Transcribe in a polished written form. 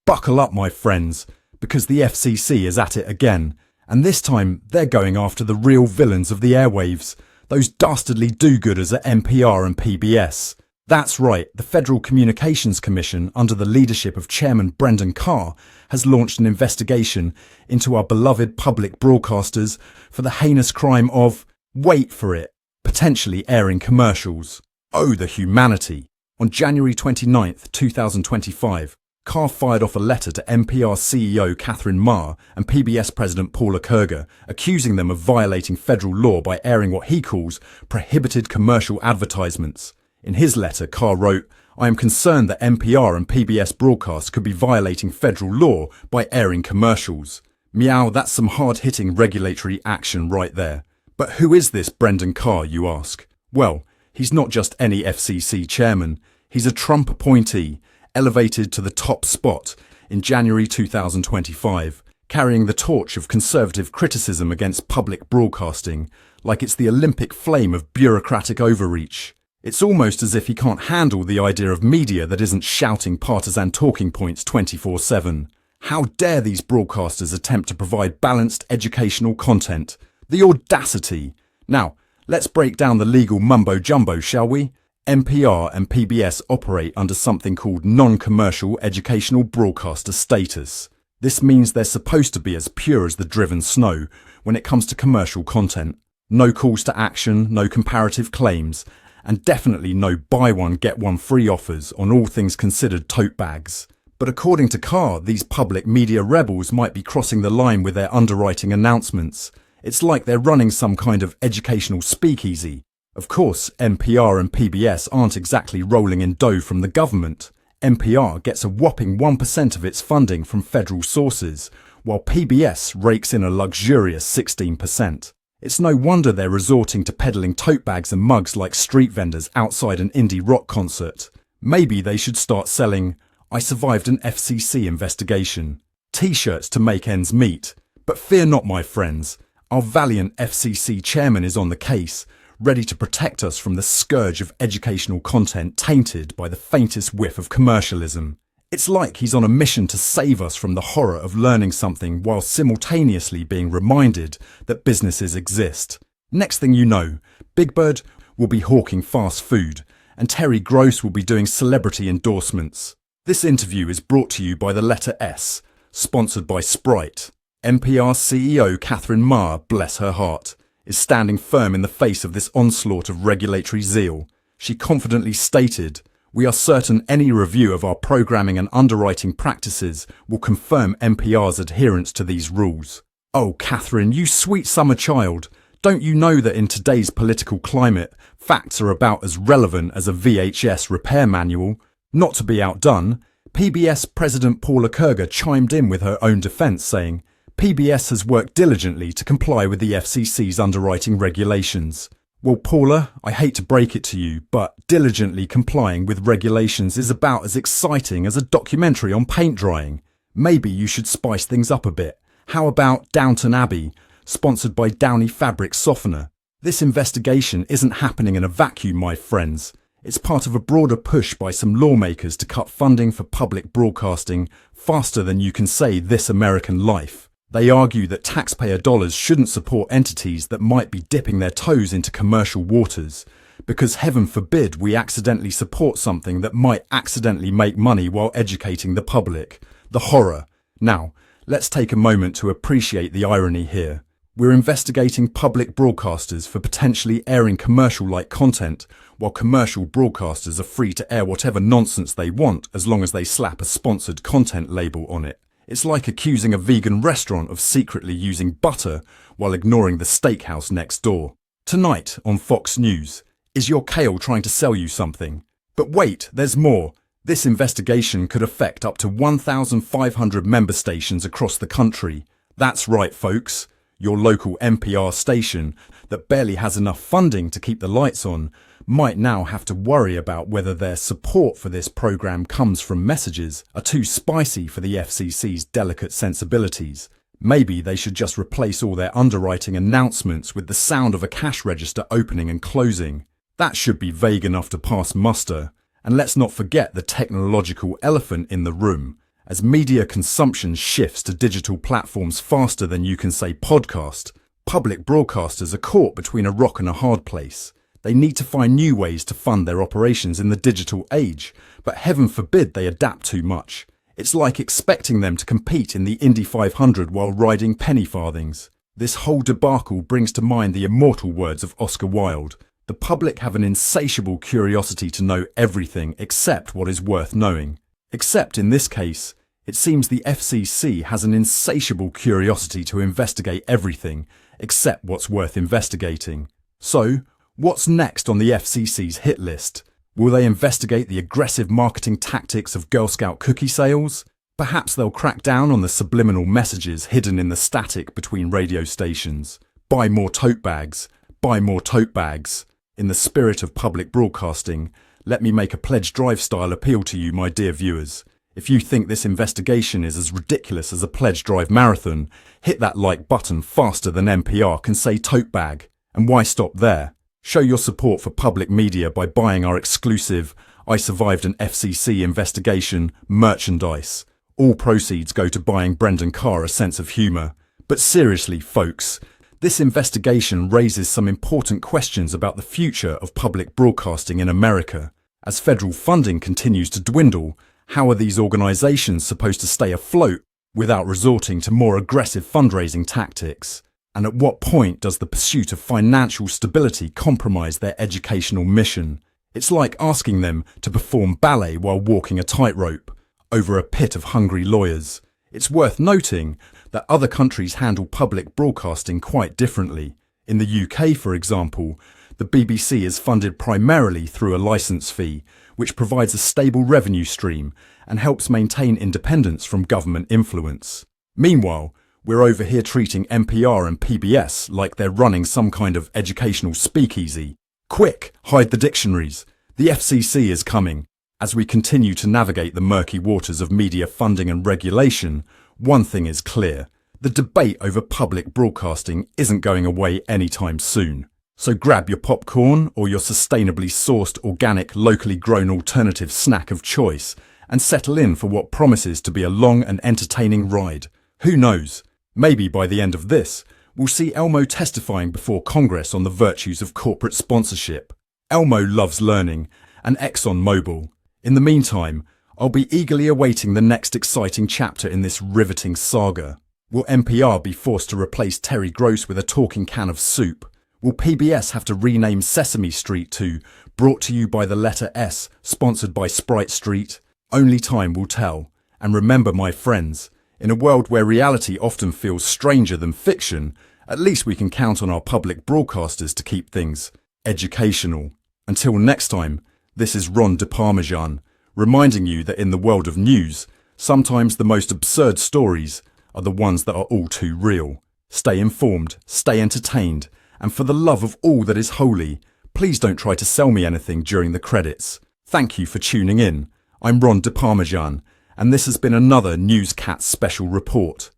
Buckle up, my friends, because the FCC is at it again, and this time they're going after the real villains of the airwaves, those dastardly do-gooders at NPR and PBS. That's right, the Federal Communications Commission, under the leadership of Chairman Brendan Carr, has launched an investigation into our beloved public broadcasters for the heinous crime of, wait for it, potentially airing commercials. Oh, the humanity! On January 29th, 2025, Carr fired off a letter to NPR CEO Catherine Maher and PBS President Paula Kerger, accusing them of violating federal law by airing what he calls prohibited commercial advertisements. In his letter, Carr wrote, "I am concerned that NPR and PBS broadcasts could be violating federal law by airing commercials." Meow, that's some hard-hitting regulatory action right there. But who is this Brendan Carr, you ask? Well, he's not just any FCC chairman. He's a Trump appointee, elevated to the top spot in January 2025, carrying the torch of conservative criticism against public broadcasting like it's the Olympic flame of bureaucratic overreach. It's almost as if he can't handle the idea of media that isn't shouting partisan talking points 24/7. How dare these broadcasters attempt to provide balanced educational content? The audacity! Now, let's break down the legal mumbo-jumbo, shall we? NPR and PBS operate under something called non-commercial educational broadcaster status. This means they're supposed to be as pure as the driven snow when it comes to commercial content. No calls to action, no comparative claims, and definitely no buy one get one free offers on all things considered tote bags. But according to Carr, these public media rebels might be crossing the line with their underwriting announcements. It's like they're running some kind of educational speakeasy. Of course, NPR and PBS aren't exactly rolling in dough from the government. NPR gets a whopping 1% of its funding from federal sources, while PBS rakes in a luxurious 16%. It's no wonder they're resorting to peddling tote bags and mugs like street vendors outside an indie rock concert. Maybe they should start selling, "I survived an FCC investigation" t-shirts to make ends meet. But fear not, my friends. Our valiant FCC chairman is on the case, ready to protect us from the scourge of educational content tainted by the faintest whiff of commercialism. It's like he's on a mission to save us from the horror of learning something while simultaneously being reminded that businesses exist. Next thing you know, Big Bird will be hawking fast food, and Terry Gross will be doing celebrity endorsements. This interview is brought to you by the letter S, sponsored by Sprite. NPR CEO Catherine Maher, bless her heart, is standing firm in the face of this onslaught of regulatory zeal. She confidently stated, "We are certain any review of our programming and underwriting practices will confirm NPR's adherence to these rules." Oh, Catherine, you sweet summer child, don't you know that in today's political climate, facts are about as relevant as a VHS repair manual? Not to be outdone, PBS President Paula Kerger chimed in with her own defence, saying, "PBS has worked diligently to comply with the FCC's underwriting regulations." Well, Paula, I hate to break it to you, but diligently complying with regulations is about as exciting as a documentary on paint drying. Maybe you should spice things up a bit. How about Downton Abbey, sponsored by Downy Fabric Softener? This investigation isn't happening in a vacuum, my friends. It's part of a broader push by some lawmakers to cut funding for public broadcasting faster than you can say "This American Life." They argue that taxpayer dollars shouldn't support entities that might be dipping their toes into commercial waters, because heaven forbid we accidentally support something that might accidentally make money while educating the public. The horror. Now, let's take a moment to appreciate the irony here. We're investigating public broadcasters for potentially airing commercial-like content, while commercial broadcasters are free to air whatever nonsense they want as long as they slap a sponsored content label on it. It's like accusing a vegan restaurant of secretly using butter while ignoring the steakhouse next door. Tonight on Fox News, is your kale trying to sell you something? But wait, there's more. This investigation could affect up to 1,500 member stations across the country. That's right, folks. Your local NPR station that barely has enough funding to keep the lights on might now have to worry about whether their support for this program comes from messages are too spicy for the FCC's delicate sensibilities. Maybe they should just replace all their underwriting announcements with the sound of a cash register opening and closing. That should be vague enough to pass muster. And let's not forget the technological elephant in the room. As media consumption shifts to digital platforms faster than you can say podcast, public broadcasters are caught between a rock and a hard place. They need to find new ways to fund their operations in the digital age, but heaven forbid they adapt too much. It's like expecting them to compete in the Indy 500 while riding penny farthings. This whole debacle brings to mind the immortal words of Oscar Wilde. The public have an insatiable curiosity to know everything except what is worth knowing. Except in this case, it seems the FCC has an insatiable curiosity to investigate everything except what's worth investigating. So, what's next on the FCC's hit list? Will they investigate the aggressive marketing tactics of Girl Scout cookie sales? Perhaps they'll crack down on the subliminal messages hidden in the static between radio stations. Buy more tote bags. Buy more tote bags. In the spirit of public broadcasting, let me make a pledge drive style appeal to you, my dear viewers. If you think this investigation is as ridiculous as a pledge drive marathon, hit that like button faster than NPR can say tote bag. And why stop there? Show your support for public media by buying our exclusive I Survived an FCC Investigation merchandise. All proceeds go to buying Brendan Carr a sense of humour. But seriously, folks, this investigation raises some important questions about the future of public broadcasting in America. As federal funding continues to dwindle, how are these organisations supposed to stay afloat without resorting to more aggressive fundraising tactics? And at what point does the pursuit of financial stability compromise their educational mission? It's like asking them to perform ballet while walking a tightrope over a pit of hungry lawyers. It's worth noting that other countries handle public broadcasting quite differently. In the UK, for example, the BBC is funded primarily through a licence fee, which provides a stable revenue stream and helps maintain independence from government influence. Meanwhile, we're over here treating NPR and PBS like they're running some kind of educational speakeasy. Quick, hide the dictionaries. The FCC is coming. As we continue to navigate the murky waters of media funding and regulation, one thing is clear. The debate over public broadcasting isn't going away anytime soon. So grab your popcorn or your sustainably sourced, organic, locally grown alternative snack of choice and settle in for what promises to be a long and entertaining ride. Who knows? Maybe by the end of this, we'll see Elmo testifying before Congress on the virtues of corporate sponsorship. Elmo loves learning, and ExxonMobil. In the meantime, I'll be eagerly awaiting the next exciting chapter in this riveting saga. Will NPR be forced to replace Terry Gross with a talking can of soup? Will PBS have to rename Sesame Street to Brought to You by the Letter S, sponsored by Sprite Street? Only time will tell. And remember, my friends, in a world where reality often feels stranger than fiction, at least we can count on our public broadcasters to keep things educational. Until next time, this is Ron de Parmesan, reminding you that in the world of news, sometimes the most absurd stories are the ones that are all too real. Stay informed, stay entertained, and for the love of all that is holy, please don't try to sell me anything during the credits. Thank you for tuning in. I'm Ron de Parmesan, and this has been another Newscat special report.